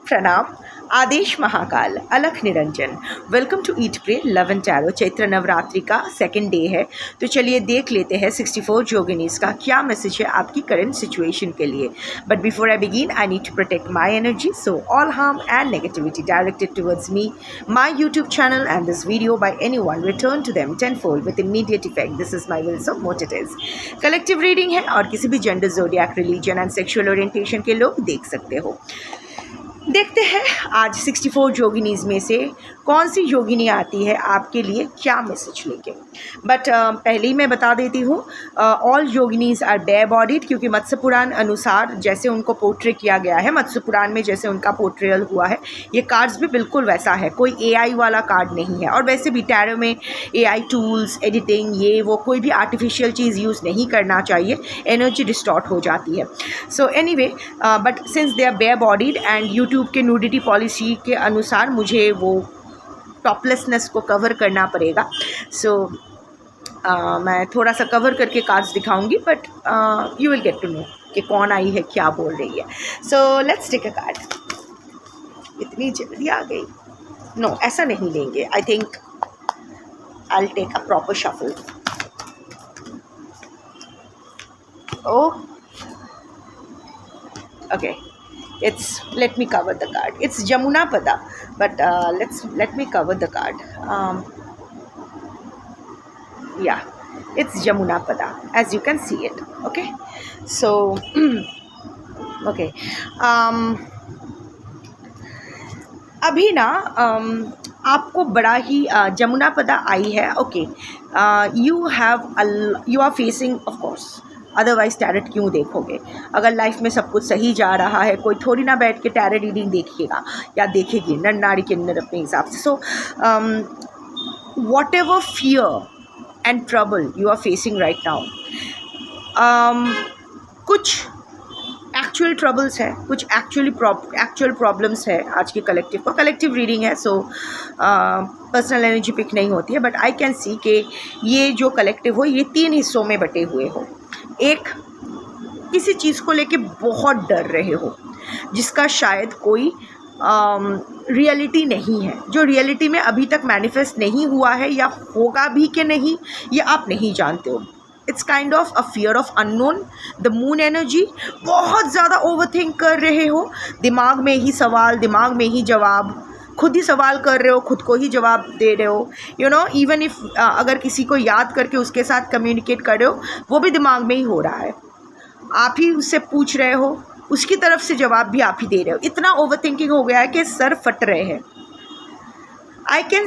प्रणाम। आदेश Mahakal, Alakh Niranjan. Welcome to eat pray love and tarot. Chaitra Navratri का सेकंड डे है, तो चलिए देख लेते हैं 64 योगिनीज का क्या मैसेज है आपकी करंट सिचुएशन के लिए। But before I begin I need to protect my energy, so all harm and negativity directed towards me, my YouTube channel and this video by anyone return to them tenfold with immediate effect. This is my will, so what it is. Collective reading है और किसी भी gender, zodiac, religion and sexual orientation के लोग देख सकते हो। देखते हैं आज 64 योगिनीज में से कौन सी योगिनी आती है आपके लिए क्या मैसेज लेके। बट पहले ही मैं बता देती हूँ, ऑल योगिनीज आर बेयर बॉडीड, क्योंकि मत्स्य पुराण अनुसार जैसे उनको पोर्ट्रे किया गया है, मत्स्य पुराण में जैसे उनका पोर्ट्रेयल हुआ है, ये कार्ड्स भी बिल्कुल वैसा है, कोई AI वाला कार्ड नहीं है। और वैसे भी टैरो में AI टूल्स, एडिटिंग, ये वो कोई भी आर्टिफिशियल चीज़ यूज़ नहीं करना चाहिए, एनर्जी डिस्टॉर्ट हो जाती है। So anyway, but since they are bare bodied and YouTube के न्यूडिटी पॉलिसी के अनुसार मुझे वो टॉपलेसनेस को कवर करना पड़ेगा। सो मैं थोड़ा सा कवर करके कार्ड्स दिखाऊंगी, but you will get to know कि कौन आई है, क्या बोल रही है। So let's take a card. इतनी जल्दी आ गई? नो, ऐसा नहीं लेंगे। I think I will take a proper shuffle. Okay, let me cover the card. It's Jamuna Pada, but let me cover the card. Yeah, it's Jamuna Pada, as you can see it. Okay, so okay, अभी ना आपको बड़ा ही जमुना पदा आई है। Okay, you are facing, of course, otherwise tarot क्यों देखोगे? अगर life में सब कुछ सही जा रहा है, कोई थोड़ी ना बैठ के टैरेट रीडिंग देखिएगा या देखेगी, नर नारी किन्नर अपने हिसाब से। So whatever fear and trouble you are facing right now, कुछ एक्चुअल ट्रबल्स है, कुछ एक्चुअल प्रॉब्लम्स है आज की कलेक्टिव को। कलेक्टिव रीडिंग है, सो पर्सनल एनर्जी पिक नहीं होती है, बट आई कैन सी कि ये जो कलेक्टिव हो ये 3 हिस्सों में बटे हुए हो। एक, किसी चीज़ को लेके बहुत डर रहे हो, जिसका शायद कोई रियलिटी नहीं है, जो रियलिटी में अभी तक मैनिफेस्ट नहीं हुआ है या होगा भी कि नहीं, ये आप नहीं जानते हो। It's kind of a fear of unknown. The moon energy, बहुत ज़्यादा ओवरथिंक कर रहे हो, दिमाग में ही सवाल, दिमाग में ही जवाब, खुद ही सवाल कर रहे हो, खुद को ही जवाब दे रहे हो। यू नो, इवन इफ़ अगर किसी को याद करके उसके साथ कम्युनिकेट कर रहे हो, वो भी दिमाग में ही हो रहा है, आप ही उससे पूछ रहे हो, उसकी तरफ से जवाब भी आप ही दे रहे हो। इतना ओवर थिंकिंग हो गया है कि सर फट रहे हैं। I can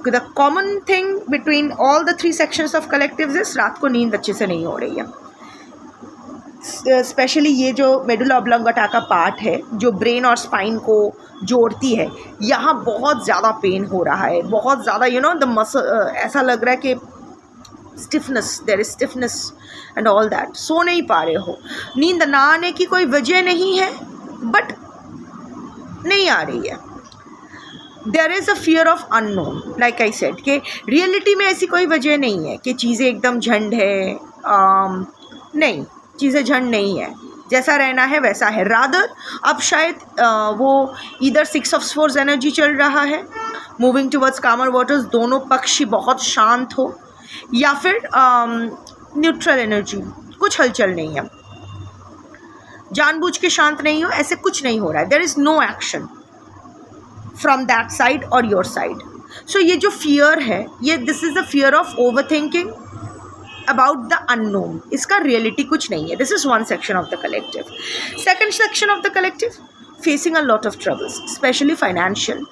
the common thing between all the 3 sections of collectives is रात को नींद अच्छे से नहीं हो रही है। स्पेशली ये जो मेडुला ऑब्लोंगेटा का पार्ट है, जो ब्रेन और स्पाइन को जोड़ती है, यहाँ बहुत ज़्यादा पेन हो रहा है, बहुत ज़्यादा। यू नो, द मसल, ऐसा लग रहा है कि stiffness, there is stiffness and all that. सो नहीं पा रहे हो, नींद ना आने की कोई वजह नहीं है, बट नहीं आ रही है। There is a fear of unknown, like I said, कि रियलिटी में ऐसी कोई वजह नहीं है कि चीज़ें एकदम झंड है। नहीं, चीज़ें झंड नहीं है, जैसा रहना है वैसा है। रादर अब शायद वो इधर 6 ऑफ स्वर्ड्स एनर्जी चल रहा है, मूविंग टुवर्ड्स कामर वाटर्स, दोनों पक्ष ही बहुत शांत हो, या फिर न्यूट्रल एनर्जी, कुछ हलचल नहीं है, जानबूझ के शांत नहीं हो, ऐसे कुछ नहीं हो रहा है। There is no action from that side और योर साइड। सो ये जो फियर है, ये this is the fear of overthinking about the unknown. इसका रियलिटी कुछ नहीं है। This is one section of the collective. Second section of the collective facing a lot of troubles, specially financial.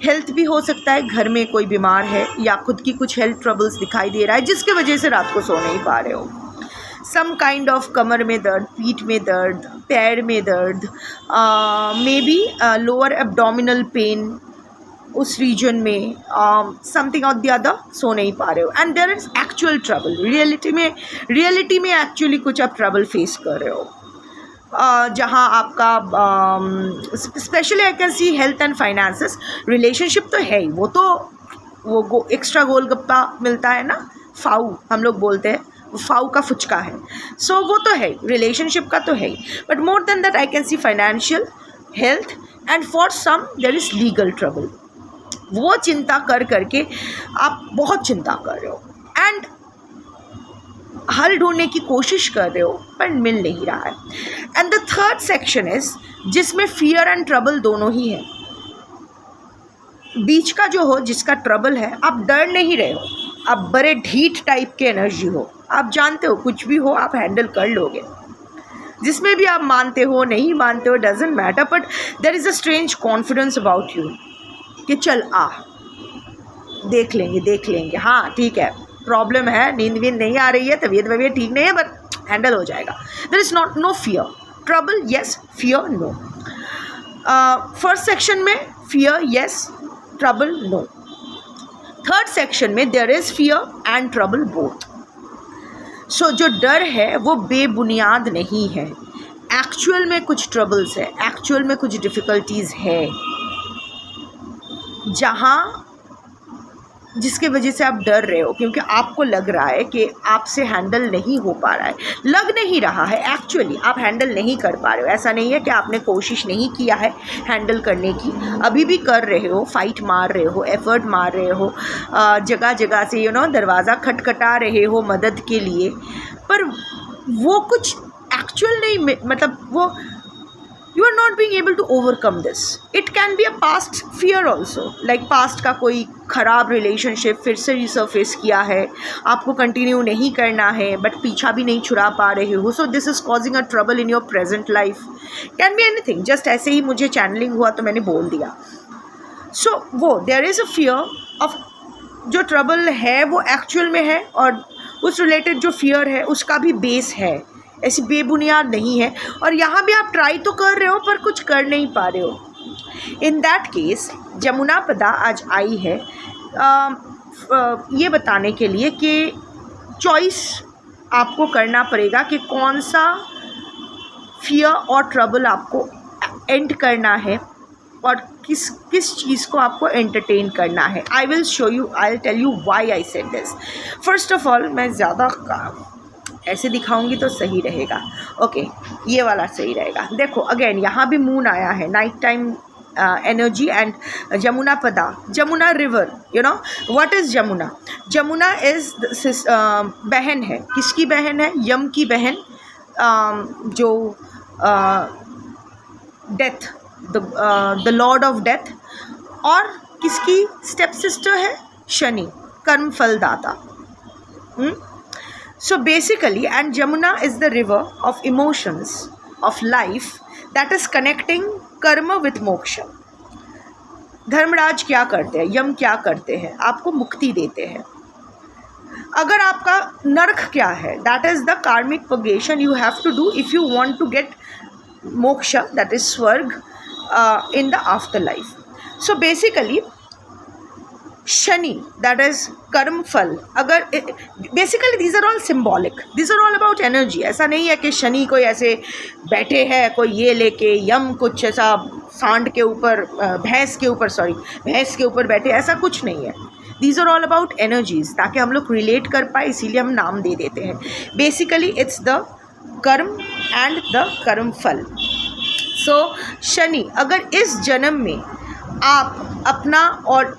Health भी हो सकता है, घर में कोई बीमार है या खुद की कुछ हेल्थ ट्रबल्स दिखाई दे रहा है, जिसके वजह से रात को सो नहीं पा रहे हो। सम काइंड ऑफ कमर में दर्द, पीठ में दर्द, पैर में दर्द, maybe lower abdominal pain, उस रीजन में समथिंग और द अदर, सो नहीं पा रहे हो। And there is actual trouble, reality में एक्चुअली कुछ आप ट्रबल फेस कर रहे हो, जहाँ आपका specially I can see health and finances. Relationship तो है ही, वो एक्स्ट्रा गोलगप्पा मिलता है ना, फाऊ हम लोग बोलते हैं, फाऊ का फुचका है। सो वो तो है, रिलेशनशिप का तो है ही, but more than that I can see financial health, and for some there is legal trouble. वो चिंता कर करके आप बहुत चिंता कर रहे हो एंड हल ढूंढने की कोशिश कर रहे हो पर मिल नहीं रहा है। And the third section is जिसमें फियर एंड ट्रबल दोनों ही है। बीच का जो हो, जिसका ट्रबल है, आप डर नहीं रहे हो, आप बड़े ढीठ टाइप के एनर्जी हो, आप जानते हो कुछ भी हो आप हैंडल कर लोगे। जिसमें भी आप मानते हो नहीं मानते हो doesn't matter, but there is a strange confidence about you कि चल देख लेंगे, हाँ ठीक है, प्रॉब्लम है, नींद वींद नहीं आ रही है, तबीयत वबीयत ठीक नहीं है, बट हैंडल हो जाएगा। There is not no fear, trouble yes, fear no. First section में fear yes, trouble no. Third section में there is fear and trouble both. So जो डर है वो बेबुनियाद नहीं है, एक्चुअल में कुछ ट्रबल्स है, एक्चुअल में कुछ डिफ़िकल्टीज़ है जहाँ जिसके वजह से आप डर रहे हो, क्योंकि आपको लग रहा है कि आपसे हैंडल नहीं हो पा रहा है। लग नहीं रहा है, एक्चुअली आप हैंडल नहीं कर पा रहे हो। ऐसा नहीं है कि आपने कोशिश नहीं किया है हैंडल करने की, अभी भी कर रहे हो, फाइट मार रहे हो, एफर्ट मार रहे हो, जगह जगह से दरवाज़ा खटखटा रहे हो मदद के लिए, पर वो कुछ एक्चुअल नहीं, मतलब वो you are not being able to overcome this. It can be a past fear also, like past का कोई ख़राब रिलेशनशिप फिर से रिसर्फेस किया है, आपको कंटिन्यू नहीं करना है बट पीछा भी नहीं छुड़ा पा रहे हो, so this is causing a trouble in your present life. Can be anything, just ऐसे ही मुझे चैनलिंग हुआ तो मैंने बोल दिया। सो वो there is a fear of, जो ट्रबल है वो एक्चुअल में है और उस रिलेटेड जो फियर है उसका भी बेस है, ऐसी बेबुनियाद नहीं है। और यहाँ भी आप ट्राई तो कर रहे हो पर कुछ कर नहीं पा रहे हो। इन दैट केस जमुना पदा आज आई है ये बताने के लिए कि चॉइस आपको करना पड़ेगा कि कौन सा फियर और ट्रबल आपको एंड करना है और किस चीज़ को आपको एंटरटेन करना है। I will show you, I will tell you why I said this. First of all मैं ज़्यादा ऐसे दिखाऊंगी तो सही रहेगा। ओके, ये वाला सही रहेगा। देखो अगेन यहाँ भी मून आया है, night time energy and Jamuna पदा, Jamuna river, what is Jamuna? Jamuna is बहन है, किसकी बहन है? यम की बहन, जो death, the lord of death, और किसकी स्टेप सिस्टर है? शनि, कर्म फलदाता। So basically, and Jamuna is the river of emotions, of life, that is connecting karma with moksha. Dharmaraj क्या करते हैं, यम क्या करते हैं? आपको मुक्ति देते हैं। अगर आपका नरक क्या है, that is the karmic purgation you have to do if you want to get moksha, that is swarg, in the afterlife. So basically Shani, that is कर्म फल। अगर basically these are all symbolic, these are all about energy. ऐसा नहीं है कि शनि कोई ऐसे बैठे हैं, कोई ये लेके, यम कुछ ऐसा सांड के ऊपर, भैंस के ऊपर बैठे, ऐसा कुछ नहीं है। These are all about energies, ताकि हम लोग रिलेट कर पाए, इसीलिए हम नाम दे देते हैं। बेसिकली इट्स द कर्म एंड द कर्म फल। सो शनि, अगर इस जन्म में आप अपना, और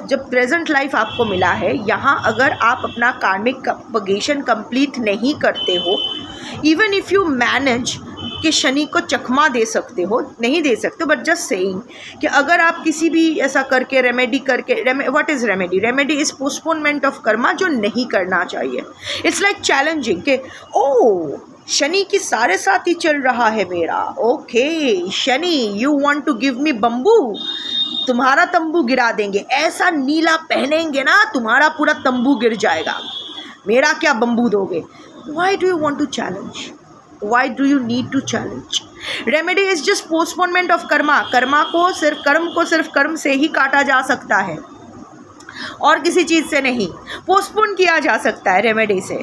जब प्रेजेंट लाइफ आपको मिला है, यहाँ अगर आप अपना कार्मिक प्रोपगेशन कंप्लीट नहीं करते हो, इवन इफ़ यू मैनेज कि शनि को चकमा दे सकते हो, नहीं दे सकते, बट जस्ट सेइंग कि अगर आप किसी भी ऐसा करके रेमेडी करके, what is remedy? Remedy is postponement of Karma, जो नहीं करना चाहिए। इट्स लाइक चैलेंजिंग कि ओ शनि की सारे साथ ही चल रहा है मेरा, okay Shani you want to give me bamboo, तुम्हारा तंबू गिरा देंगे, ऐसा नीला पहनेंगे ना तुम्हारा पूरा तंबू गिर जाएगा, मेरा क्या बम्बू दोगे? Why do you want to challenge? Why do you need to challenge? Remedy is just postponement of karma. कर्म को सिर्फ कर्म से ही काटा जा सकता है और किसी चीज़ से नहीं। पोस्टपोन किया जा सकता है रेमेडी से,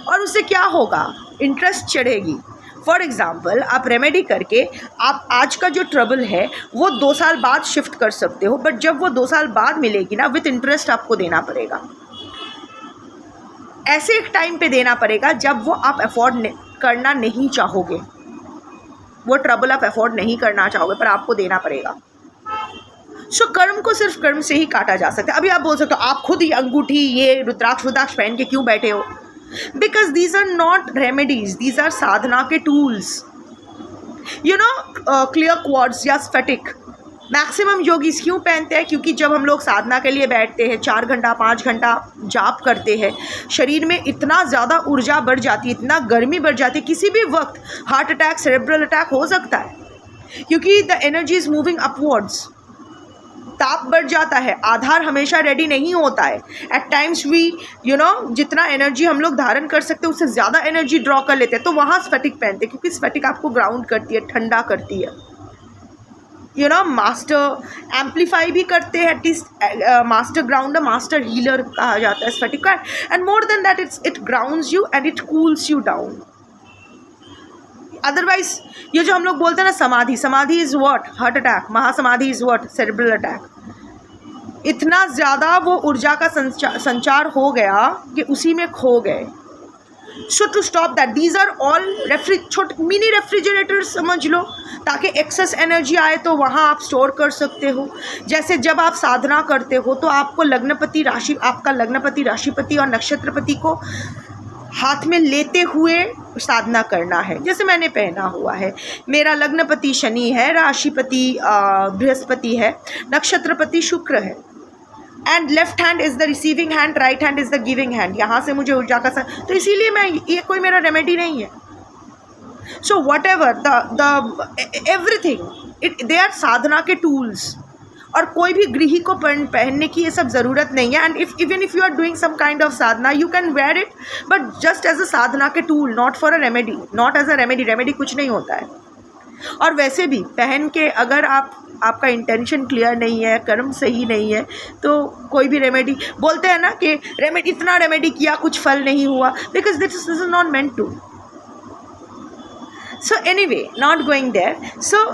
और उससे क्या होगा? इंटरेस्ट चढ़ेगी। फॉर एग्ज़ाम्पल, आप रेमेडी करके आप आज का जो ट्रबल है वो 2 साल बाद शिफ्ट कर सकते हो, बट जब वो 2 साल बाद मिलेगी ना, विथ इंटरेस्ट आपको देना पड़ेगा। ऐसे एक टाइम पे देना पड़ेगा जब वो आप अफोर्ड करना नहीं चाहोगे। वो ट्रबल आप अफोर्ड नहीं करना चाहोगे, पर आपको देना पड़ेगा। सो कर्म को सिर्फ कर्म से ही काटा जा सकता है। अभी आप बोल सकते हो आप खुद ही अंगूठी ये रुद्राक्ष पहन के क्यों बैठे हो? Because these are not remedies, these are sadhana के tools. You know clear quartz या स्फटिक मैक्सिमम योगीज क्यों पहनते हैं? क्योंकि जब हम लोग साधना के लिए बैठते हैं, 4 घंटा 5 घंटा जाप करते हैं, शरीर में इतना ज़्यादा ऊर्जा बढ़ जाती है, इतना गर्मी बढ़ जाती है, किसी भी वक्त हार्ट अटैक, सेरेब्रल अटैक हो सकता है, क्योंकि the energy is moving upwards. ताप बढ़ जाता है, आधार हमेशा रेडी नहीं होता है। एट टाइम्स वी जितना एनर्जी हम लोग धारण कर सकते हैं उससे ज़्यादा एनर्जी ड्रॉ कर लेते हैं, तो वहाँ स्फटिक पहनते हैं, क्योंकि स्फटिक आपको ग्राउंड करती है, ठंडा करती है। मास्टर एम्पलीफाई भी करते हैं, at least master grounder, master healer कहा जाता है स्फटिक का। And more than that it grounds you and it cools you down. Otherwise ये जो हम लोग बोलते हैं ना samadhi, samadhi is what? Heart attack. Mahasamadhi is what? Cerebral attack. इतना ज़्यादा वो ऊर्जा का संचार हो गया कि उसी में खो गए। So to stop that, these are all छोटे मिनी रेफ्रिजरेटर समझ लो, ताकि एक्सेस एनर्जी आए तो वहाँ आप स्टोर कर सकते हो। जैसे जब आप साधना करते हो तो आपको लग्नपति राशि, आपका लग्नपति, राशिपति और नक्षत्रपति को हाथ में लेते हुए साधना करना है। जैसे मैंने पहना हुआ है, मेरा लग्नपति शनि है, राशिपति बृहस्पति है, नक्षत्रपति शुक्र है, and left hand is the receiving hand, right hand is the giving hand. यहाँ से मुझे ऊर्जा का तो इसीलिए मैं, ये कोई मेरा रेमेडी नहीं है। So what ever the everything they are sadhana के टूल्स। और कोई भी गृही को पहनने की ये सब ज़रूरत नहीं है। And even if you are doing some kind of sadhana, you can wear it, but just as a sadhana के tool, not for a remedy, not as a remedy. Remedy कुछ नहीं होता है। और वैसे भी पहन के अगर आपका इंटेंशन क्लियर नहीं है, कर्म सही नहीं है, तो कोई भी रेमेडी, बोलते हैं ना कि रेमेडी, इतना रेमेडी किया कुछ फल नहीं हुआ, because this is not meant to. So anyway, not going there. So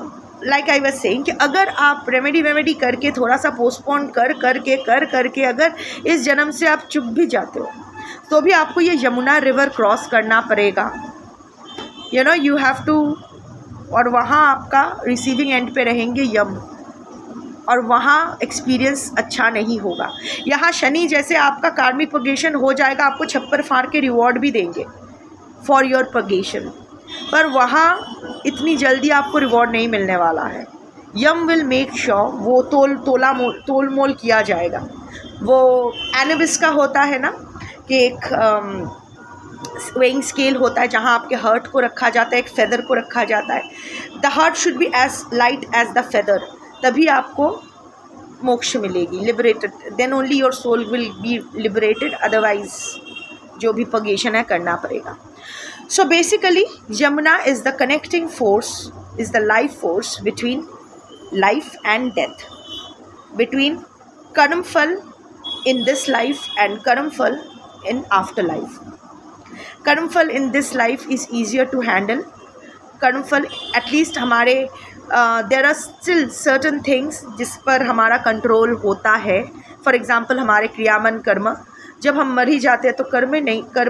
like I was saying कि अगर आप रेमेडी करके थोड़ा सा पोस्टपोन करके अगर इस जन्म से आप चुप भी जाते हो, तो भी आपको ये यमुना रिवर क्रॉस करना पड़ेगा। You have to. और वहाँ आपका रिसीविंग एंड पे रहेंगे यम, और वहाँ एक्सपीरियंस अच्छा नहीं होगा। यहाँ शनि जैसे आपका कार्मिक पगेशन हो जाएगा, आपको छप्पर फाड़ के रिवॉर्ड भी देंगे फॉर योर पगेशन, पर वहाँ इतनी जल्दी आपको रिवॉर्ड नहीं मिलने वाला है। यम विल मेक श्योर वो तोल मोल किया जाएगा। वो एनिबिस का होता है ना कि एक वेइंग स्केल होता है जहाँ आपके हर्ट को रखा जाता है, एक फेदर को रखा जाता है। The heart should be as light as the feather, तभी आपको मोक्ष मिलेगी, liberated, then only your soul will be liberated. Otherwise जो भी पगेशन है करना पड़ेगा। So basically, Yamuna is the connecting force, is the life force between life and death, between karm phal in this life and karm phal in afterlife. Karm phal in this life is easier to handle. Karm phal, at least हमारे there are still certain things जिस पर हमारा control होता है। For example हमारे क्रियामन कर्म, जब हम मर ही जाते हैं तो कर्म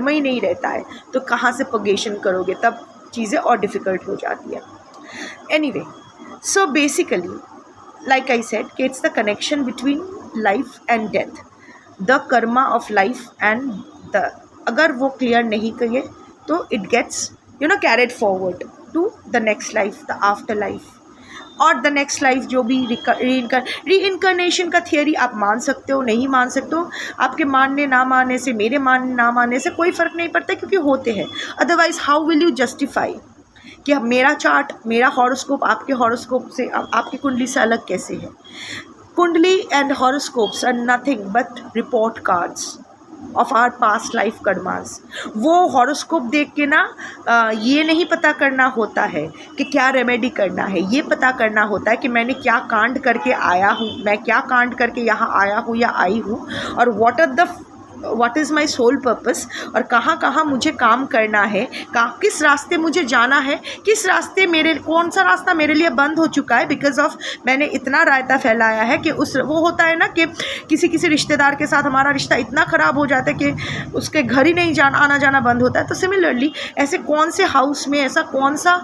ही नहीं रहता है, तो कहाँ से पगेशन करोगे, तब चीज़ें और डिफ़िकल्ट हो जाती है। Anyway, so basically like I said कि it's the connection between life and death, the karma of life and the, अगर वो क्लियर नहीं करिए तो it gets carried forward to the next life, the after life, और द नेक्स्ट लाइफ जो भी री-इनकर्नेशन का थियरी आप मान सकते हो, नहीं मान सकते हो, आपके मानने ना मानने से, मेरे मानने ना मानने से कोई फ़र्क नहीं पड़ता, क्योंकि होते हैं। Otherwise how will you justify कि अब मेरा चार्ट, मेरा हॉरोस्कोप आपके हॉरोस्कोप से, आपकी कुंडली से अलग कैसे है? Kundli and horoscopes are nothing but report cards of our past life karmas. वो हॉरोस्कोप देख के ना ये नहीं पता करना होता है कि क्या रेमेडी करना है, ये पता करना होता है कि मैंने क्या कांड करके आया हूँ, मैं क्या कांड करके यहाँ आया हूँ या आई हूँ, और what is my soul purpose, और कहाँ कहाँ मुझे काम करना है, किस रास्ते मुझे जाना है, किस रास्ते कौन सा रास्ता मेरे लिए बंद हो चुका है बिकॉज ऑफ मैंने इतना रायता फैलाया है कि वो होता है ना कि किसी रिश्तेदार के साथ हमारा रिश्ता इतना ख़राब हो जाता है कि उसके घर ही नहीं आना जाना बंद होता है। तो सिमिलरली ऐसे कौन से हाउस में ऐसा कौन सा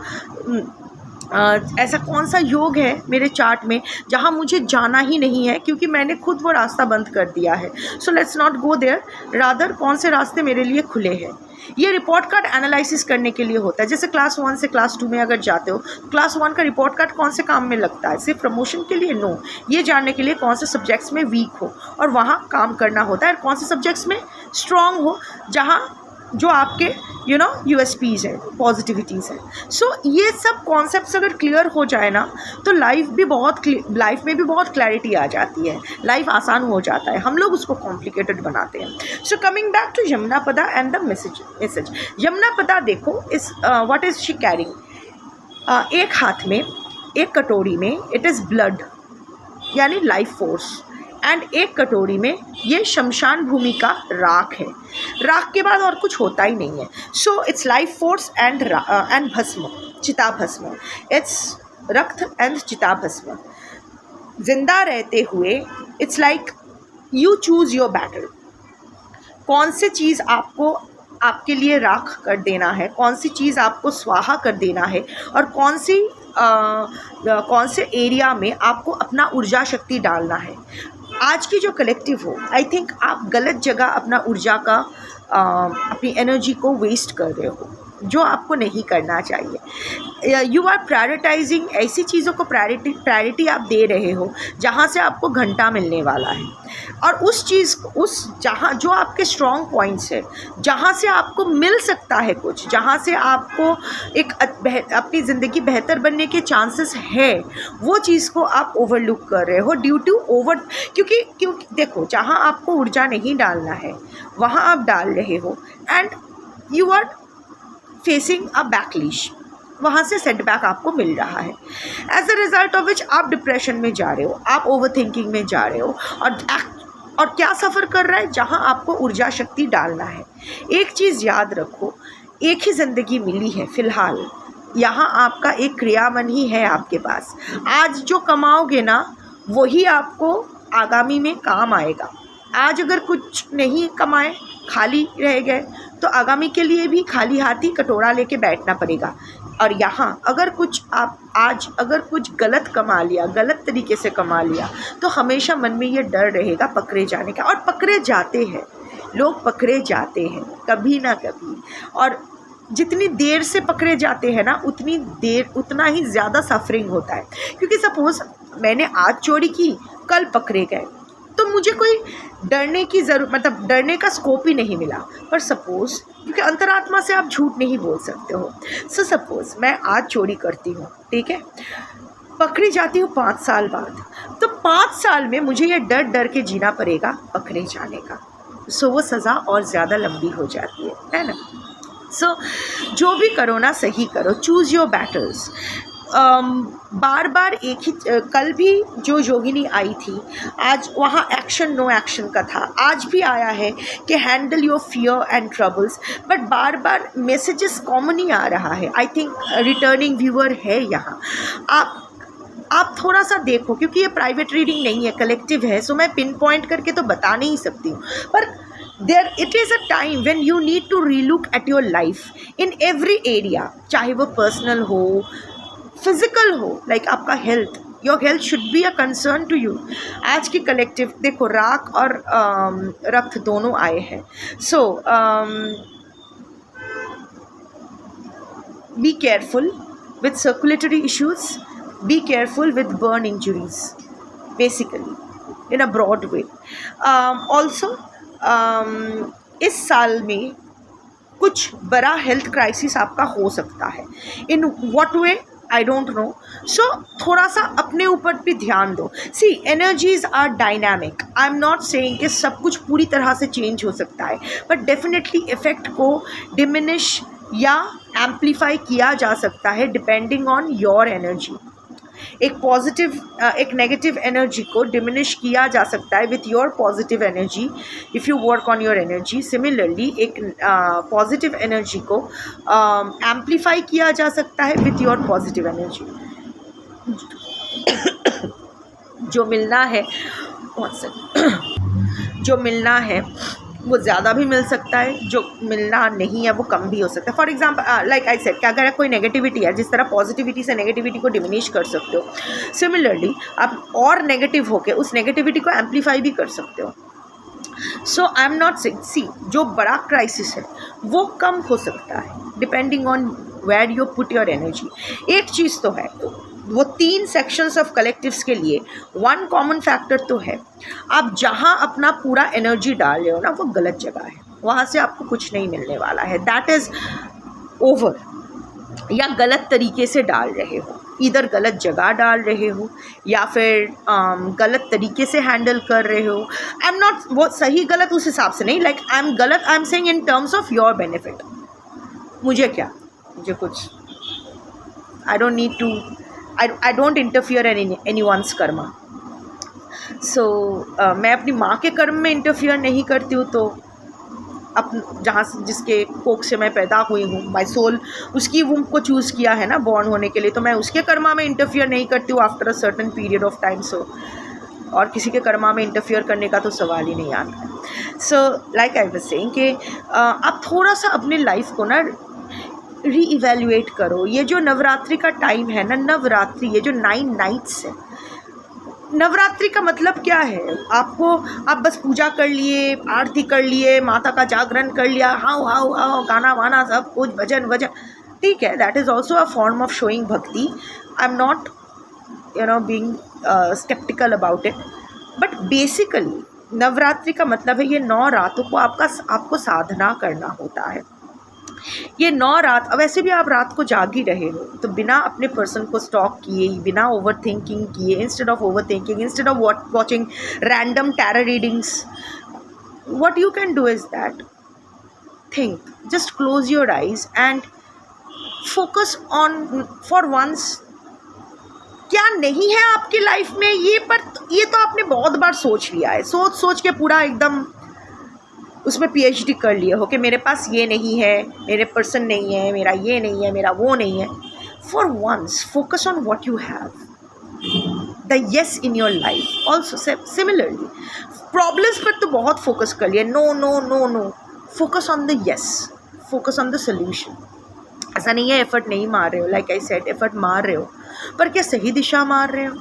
ऐसा कौन सा योग है मेरे चार्ट में जहाँ मुझे जाना ही नहीं है, क्योंकि मैंने खुद वो रास्ता बंद कर दिया है। So let's not go there, rather कौन से रास्ते मेरे लिए खुले हैं। ये रिपोर्ट कार्ड एनालिसिस करने के लिए होता है। जैसे क्लास 1 से क्लास 2 में अगर जाते हो, क्लास 1 का रिपोर्ट कार्ड कौन से काम में लगता है? सिर्फ प्रमोशन के लिए? नो, ये जानने के लिए कौन से सब्जेक्ट्स में वीक हो और वहाँ काम करना होता है, और कौन से सब्जेक्ट्स में स्ट्रॉन्ग हो, जहाँ जो आपके यूएसपीज़ है, पॉजिटिविटीज़ है। सो ये सब कॉन्सेप्ट्स अगर क्लियर हो जाए ना, तो लाइफ में भी बहुत क्लैरिटी आ जाती है, लाइफ आसान हो जाता है। हम लोग उसको कॉम्प्लिकेटेड बनाते हैं। So coming back to Yamunapada and the message. Yamunapada देखो, इस व्हाट इज़ शी कैरिंग? एक हाथ में, एक कटोरी में इट इज़ ब्लड, यानी लाइफ फोर्स, एंड एक कटोरी में ये शमशान भूमि का राख है। राख के बाद और कुछ होता ही नहीं है। So it's life force and भस्म, चिता भस्म, इट्स रक्त एंड चिता भस्म। जिंदा रहते हुए it's like you choose your battle. कौन सी चीज़ आपको आपके लिए राख कर देना है, कौन सी चीज़ आपको स्वाहा कर देना है, और कौन से एरिया में आपको अपना ऊर्जा शक्ति डालना है। आज की जो कलेक्टिव हो, आई थिंक आप गलत जगह अपना ऊर्जा का अपनी एनर्जी को वेस्ट कर रहे हो, जो आपको नहीं करना चाहिए। यू आर प्रायोरिटाइजिंग, ऐसी चीज़ों को प्रायोरिटी आप दे रहे हो जहाँ से आपको घंटा मिलने वाला है, और उस चीज़ जहाँ जो आपके स्ट्रॉन्ग पॉइंट्स है, जहाँ से आपको मिल सकता है कुछ, जहाँ से आपको एक अपनी ज़िंदगी बेहतर बनने के चांसेस है, वो चीज़ को आप ओवरलुक कर रहे हो ड्यू टू क्योंकि देखो, जहाँ आपको ऊर्जा नहीं डालना है वहाँ आप डाल रहे हो, and you are facing a backlash, वहाँ से सेटबैक आपको मिल रहा है। As a result of which आप डिप्रेशन में जा रहे हो, आप ओवर थिंकिंग में जा रहे हो, और क्या सफ़र कर रहा है, जहाँ आपको ऊर्जा शक्ति डालना है। एक चीज़ याद रखो, एक ही ज़िंदगी मिली है फ़िलहाल, यहाँ आपका एक क्रियामन ही है आपके पास। आज जो कमाओगे ना, वही आपको आगामी में काम आएगा। आज अगर कुछ नहीं कमाए, खाली रह गए, तो आगामी के लिए भी खाली हाथी कटोरा लेके बैठना पड़ेगा। और यहाँ अगर कुछ गलत कमा लिया, गलत तरीके से कमा लिया, तो हमेशा मन में ये डर रहेगा पकड़े जाने का। और पकड़े जाते हैं लोग, पकड़े जाते हैं कभी ना कभी, और जितनी देर से पकड़े जाते हैं ना, उतना ही ज़्यादा सफरिंग होता है। क्योंकि सपोज़ मैंने आज चोरी की, कल पकड़े गए, तो मुझे कोई डरने की डरने का स्कोप ही नहीं मिला। पर सपोज़, क्योंकि अंतरात्मा से आप झूठ नहीं बोल सकते हो, सो सपोज़ मैं आज चोरी करती हूँ, ठीक है, पकड़ी जाती हूँ 5 साल बाद, तो 5 साल में मुझे ये डर के जीना पड़ेगा पकड़े जाने का। सो वो सज़ा और ज़्यादा लंबी हो जाती है ना। सो जो भी करो ना, सही करो, चूज़ योर बैटल्स। बार बार एक ही, कल भी जो योगिनी आई थी, आज वहाँ एक्शन नो एक्शन का था। आज भी आया है कि handle your fear and troubles, but बार बार मैसेजेस कॉमन ही आ रहा है। आई थिंक रिटर्निंग व्यूअर है यहाँ, आप थोड़ा सा देखो, क्योंकि ये प्राइवेट रीडिंग नहीं है, कलेक्टिव है, सो मैं पिन पॉइंट करके तो बता नहीं सकती हूँ, पर it is a time when you need to relook at your life in every area, चाहे वो पर्सनल हो, फिजिकल हो, लाइक आपका health, your health should be a concern to you. आज की कलेक्टिव देखो, राख और रक्त दोनों आए हैं। So be careful with circulatory issues, be careful with burn injuries, basically in a broad way. Also इस साल में कुछ बड़ा हेल्थ क्राइसिस आपका हो सकता है। In what way I don't know. So थोड़ा सा अपने ऊपर भी ध्यान दो। See, energies are dynamic. I am not saying कि सब कुछ पूरी तरह से चेंज हो सकता है, बट डेफिनेटली इफ़ेक्ट को डिमिनिश या एम्पलीफाई किया जा सकता है डिपेंडिंग ऑन योर एनर्जी। एक नेगेटिव एनर्जी को डिमिनिश किया जा सकता है with your positive energy if you work on your energy. Similarly एक पॉजिटिव एनर्जी को एम्पलीफाई किया जा सकता है विथ योर पॉजिटिव एनर्जी। जो मिलना है वो ज़्यादा भी मिल सकता है, जो मिलना नहीं है वो कम भी हो सकता है। For example like I said कि अगर कोई नेगेटिविटी है, जिस तरह पॉजिटिविटी से नेगेटिविटी को डिमिनिश कर सकते हो, सिमिलरली आप और नेगेटिव होके उस नेगेटिविटी को एम्पलीफाई भी कर सकते हो। सो आई एम नॉट सी, जो बड़ा क्राइसिस है वो कम हो सकता है depending on where you put your energy. एक चीज़ तो है, वो 3 सेक्शंस ऑफ कलेक्टिव्स के लिए वन कॉमन फैक्टर तो है, आप जहाँ अपना पूरा एनर्जी डाल रहे हो ना वो गलत जगह है, वहाँ से आपको कुछ नहीं मिलने वाला है, दैट इज़ ओवर। या गलत तरीके से डाल रहे हो, इधर गलत जगह डाल रहे हो या फिर गलत तरीके से हैंडल कर रहे हो। आई एम नॉट, वो सही गलत उस हिसाब से नहीं, लाइक आई एम गलत, I am saying in terms of your benefit. मुझे क्या, मुझे कुछ, I don't need to, I don't interfere anyone's karma. So मैं अपनी माँ के कर्म में इंटरफियर नहीं करती हूँ, तो जहाँ जिसके कोख से मैं पैदा हुई हूँ, माई सोल उसकी वुम्ब को चूज़ किया है ना बॉर्न होने के लिए, तो मैं उसके कर्मा में इंटरफियर नहीं करती हूँ after a certain period of time. So और किसी के कर्मा में इंटरफियर करने का तो सवाल ही नहीं आता है। सो लाइक आई वाज सेइंग कि आप थोड़ा सा अपने लाइफ को ना री-इवैल्यूएट करो। ये जो नवरात्रि का टाइम है ना, नवरात्रि, ये जो 9 नाइट्स है, नवरात्रि का मतलब क्या है? आप बस पूजा कर लिए, आरती कर लिए, माता का जागरण कर लिया, हाउ हाउ हाउ गाना वाना सब कुछ, भजन वजन, ठीक है, that is also a form of showing bhakti. I am not being sceptical about it, but basically Navratri का मतलब है ये 9 रातों को आपको साधना करना होता है। ये 9 रात, अब वैसे भी आप रात को जाग ही रहे हो, तो बिना अपने पर्सन को स्टॉक किए, बिना ओवर थिंकिंग किए, instead of over thinking, instead of watching random tarot readings, what you can do is that think, just close your eyes and focus on for once क्या नहीं है आपकी लाइफ में। ये तो आपने बहुत बार सोच लिया है, सोच के पूरा एकदम उसमें PhD कर लिए हो कि मेरे पास ये नहीं है, मेरे पर्सन नहीं है, मेरा ये नहीं है, मेरा वो नहीं है। For once focus on what you have, the yes in your life. Also similarly problems पर तो बहुत फोकस कर लिया, no no no no, focus on the yes, focus on the solution. ऐसा नहीं है एफर्ट नहीं मार रहे हो, लाइक आई सेड एफर्ट मार रहे हो, पर क्या सही दिशा मार रहे हो,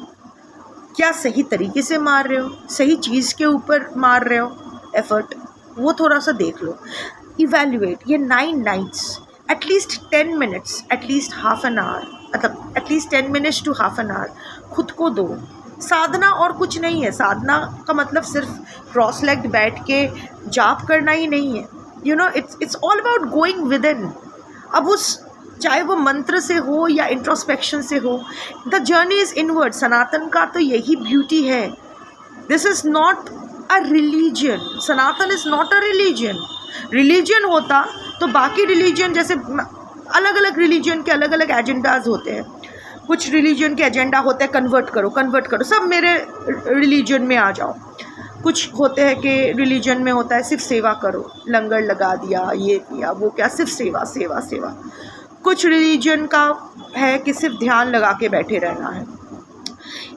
क्या सही तरीके से मार रहे हो, सही चीज़ के ऊपर मार रहे हो एफर्ट, वो थोड़ा सा देख लो, इवैल्यूएट। ये 9 nights, at least 10 minutes, at least half an hour, मतलब at least 10 minutes to half an hour खुद को दो। साधना और कुछ नहीं है, साधना का मतलब सिर्फ क्रॉस लेग्ड बैठ के जाप करना ही नहीं है, you know, it's all about going with in. अब उस चाहे वो मंत्र से हो या इंट्रोस्पेक्शन से हो, द जर्नी इज़ इनवर्ड। सनातन का तो यही ब्यूटी है, this is not a religion, Sanatan is not a religion. Religion होता तो बाकी रिलीजन, जैसे अलग अलग रिलीजन के अलग अलग एजेंडाज होते हैं, कुछ रिलीजन के एजेंडा होते हैं कन्वर्ट करो, सब मेरे रिलीजन में आ जाओ। कुछ होते हैं कि रिलीजन में होता है सिर्फ सेवा करो, लंगर लगा दिया, ये किया, वो क्या, सिर्फ सेवा सेवा सेवा। कुछ रिलीजन का है कि सिर्फ ध्यान लगा के बैठे रहना है,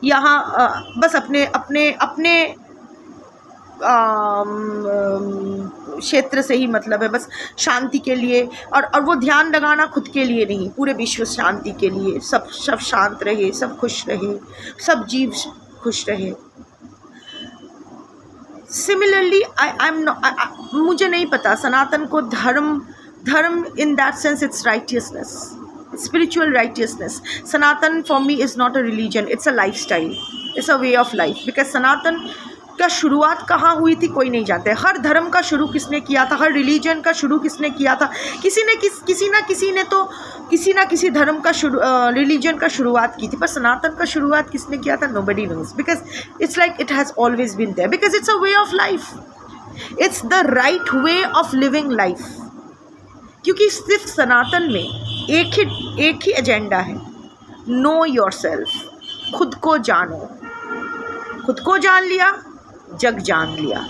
यहाँ बस अपने क्षेत्र से ही मतलब है, बस शांति के लिए, और वो ध्यान लगाना खुद के लिए नहीं, पूरे विश्व शांति के लिए, सब शांत रहे, सब खुश रहे, सब जीव खुश रहे। सिमिलरली मुझे नहीं पता सनातन को धर्म in that sense it's righteousness, spiritual righteousness. Sanatan for me is not a religion, it's a lifestyle, it's a way of life, because सनातन का शुरुआत कहाँ हुई थी कोई नहीं जानते। हर धर्म का शुरू किसने किया था, हर रिलीजन का शुरू किसने किया था, किसी ने तो किसी ना किसी धर्म का रिलीजन का शुरुआत की थी, पर सनातन का शुरुआत किसने किया था, nobody knows, because it's like it has always been there, because it's a way of life, it's the right way of living life। क्योंकि सिर्फ सनातन में एक ही एजेंडा है, नो योरसेल्फ, खुद को जानो। खुद को जान लिया, जग जान लिया,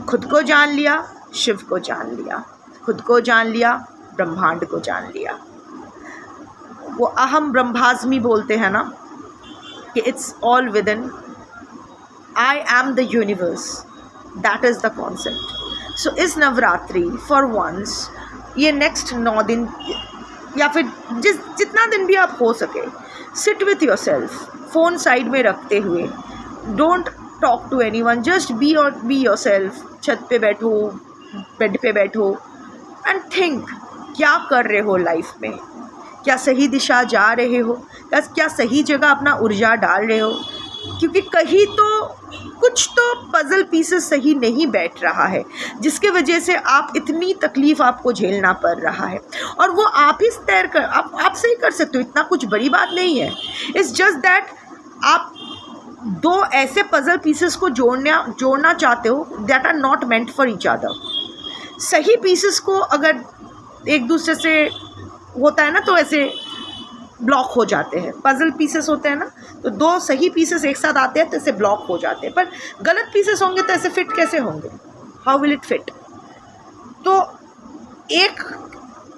खुद को जान लिया, शिव को जान लिया, खुद को जान लिया, ब्रह्मांड को जान लिया। वो अहम ब्रह्मास्मि बोलते हैं ना कि it's all within, I am the universe, that is the concept. So इस नवरात्रि फॉर वंस, ये नेक्स्ट 9 दिन या फिर जितना दिन भी आप हो सके, sit with yourself, phone side में रखते हुए, don't talk to anyone, just be yourself. छत पे बैठो, बेड पे बैठो एंड थिंक, क्या कर रहे हो लाइफ में, क्या सही दिशा जा रहे हो, क्या सही जगह अपना ऊर्जा डाल रहे हो, क्योंकि कहीं तो कुछ तो पजल पीसेस सही नहीं बैठ रहा है, जिसके वजह से आप इतनी तकलीफ़ आपको झेलना पड़ रहा है। और वो आप ही तैर कर आप सही कर सकते हो, इतना कुछ बड़ी बात नहीं है। इट्स जस्ट दैट आप 2 ऐसे पजल पीसेस को जोड़ना चाहते हो that are not meant for each other. सही पीसेस को अगर एक दूसरे से होता है ना तो ऐसे ब्लॉक हो जाते हैं, पजल पीसेस होते हैं ना, तो 2 सही पीसेस एक साथ आते हैं तो ऐसे ब्लॉक हो जाते हैं, पर गलत पीसेस होंगे तो ऐसे फिट कैसे होंगे, हाउ विल इट फिट। तो एक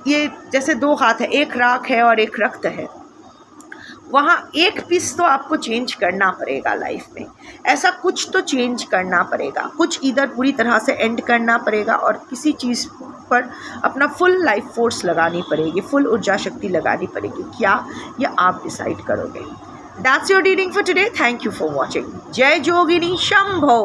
ये जैसे 2 हाथ है, एक राख है और एक रक्त है, वहाँ एक पीस तो आपको चेंज करना पड़ेगा लाइफ में, ऐसा कुछ तो चेंज करना पड़ेगा, कुछ इधर पूरी तरह से एंड करना पड़ेगा और किसी चीज़ पर अपना फुल लाइफ फोर्स लगानी पड़ेगी, फुल ऊर्जा शक्ति लगानी पड़ेगी। क्या, ये आप डिसाइड करोगे। That's your reading for today. Thank you for watching. जय जोगिनी शंभो।